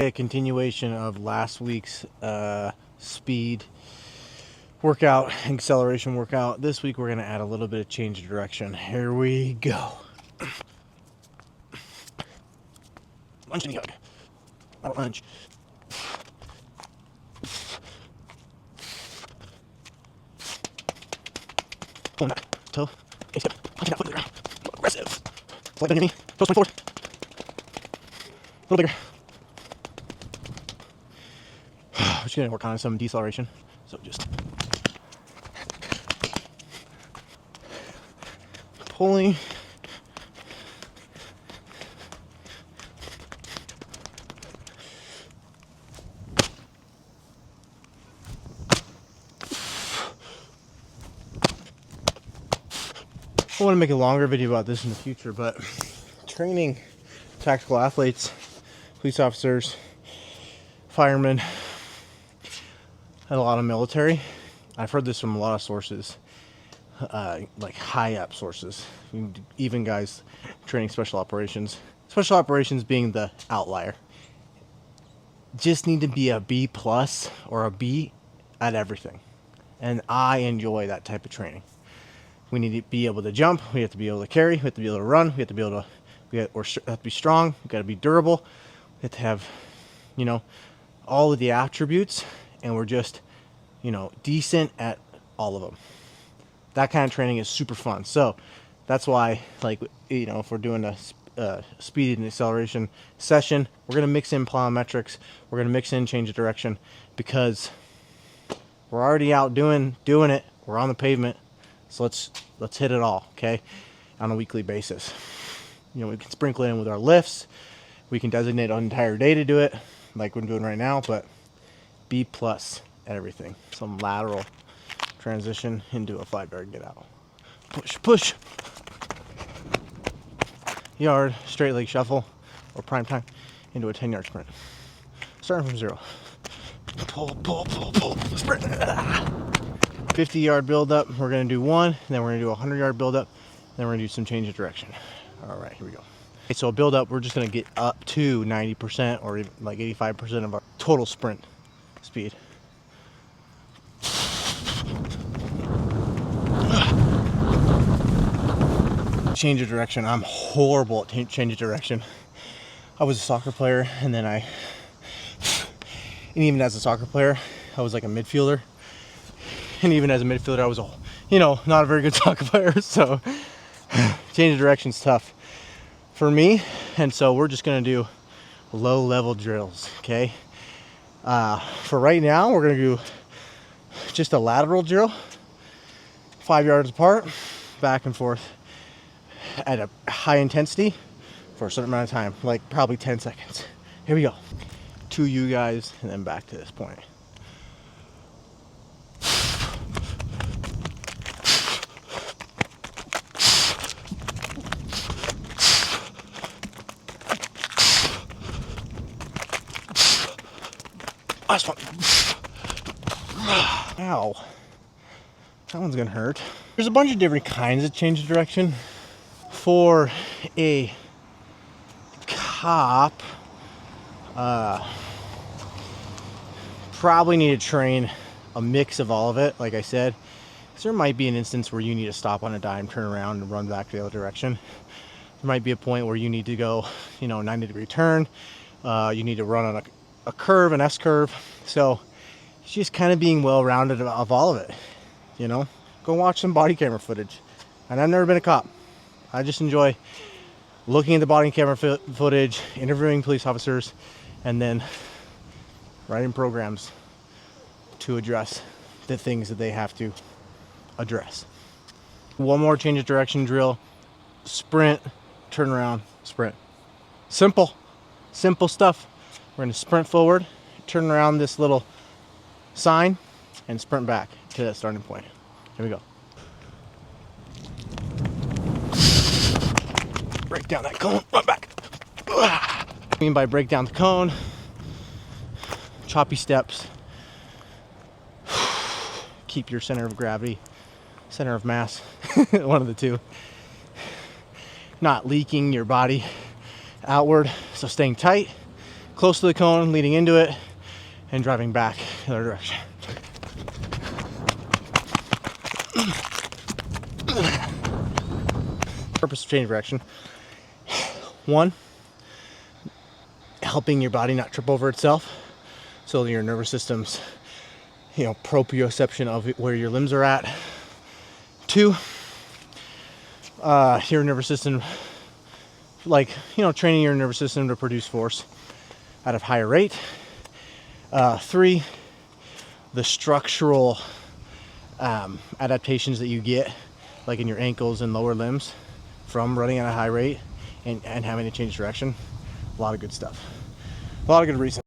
A continuation of last week's speed workout, acceleration workout. This week we're going to add a little bit of change of direction. Here we go. Lunge and hug. Not lunge. Pulling back. Toe. A step. Punching out foot to the ground. Aggressive. Slight bend in knee. Toes point forward. A little bigger. We're just going to work on some deceleration. So just pulling. I want to make a longer video about this in the future, but training tactical athletes, police officers, firemen, and a lot of military. I've heard this from a lot of sources, like high up sources, even guys training special operations. Special operations being the outlier. Just need to be a B plus or a B at everything. And I enjoy that type of training. We need to be able to jump. We have to be able to carry. We have to be able to run. We have to be able to. We have to be strong. We got to be durable. We have to have, all of the attributes, and we're just, decent at all of them. That kind of training is super fun. So that's why, if we're doing a speed and acceleration session, we're gonna mix in plyometrics. We're gonna mix in change of direction because we're already out doing it. We're on the pavement. So let's hit it all, okay, on a weekly basis. We can sprinkle it in with our lifts. We can designate an entire day to do it, like we're doing right now, but B plus at everything. Some lateral transition into a 5-yard get out. Push, push. Yard, straight leg shuffle, or prime time into a 10-yard sprint. Starting from 0. Pull, pull, pull, pull, sprint. 50-yard build-up, we're going to do 1, then we're going to do a 100-yard build-up, then we're going to do some change of direction. All right, here we go. Okay, so a build-up, we're just going to get up to 90% or even like 85% of our total sprint speed. Change of direction. I'm horrible at change of direction. I was a soccer player, and even as a soccer player, I was like a midfielder. And even as a midfielder, I was not a very good soccer player. So change of direction's tough for me. And so we're just gonna do low level drills, okay? For right now, we're gonna do just a lateral drill, 5 yards apart, back and forth at a high intensity for a certain amount of time, like probably 10 seconds. Here we go. To you guys, and then back to this point. Last one. Ow. That one's gonna hurt. There's a bunch of different kinds of change of direction. For a cop, probably need to train a mix of all of it, like I said. So there might be an instance where you need to stop on a dime, turn around, and run back the other direction. There might be a point where you need to go, 90-degree turn. You need to run on a curve, an S curve. So it's just kind of being well-rounded of all of it, Go watch some body camera footage. And I've never been a cop. I just enjoy looking at the body camera footage, interviewing police officers, and then writing programs to address the things that they have to address. One more change of direction drill. Sprint, turn around, sprint. Simple stuff. We're going to sprint forward, turn around this little sign, and sprint back to that starting point. Here we go. Break down that cone, run back. I mean by break down the cone, choppy steps. Keep your center of gravity, center of mass, one of the two. Not leaking your body outward, so staying tight, close to the cone, leading into it, and driving back the other direction. Purpose of change of direction. One, helping your body not trip over itself, so your nervous system's, proprioception of where your limbs are at. Two, your nervous system, training your nervous system to produce force at a higher rate. Three, the structural adaptations that you get, like in your ankles and lower limbs, from running at a high rate and having to change direction. A lot of good stuff. A lot of good reasons.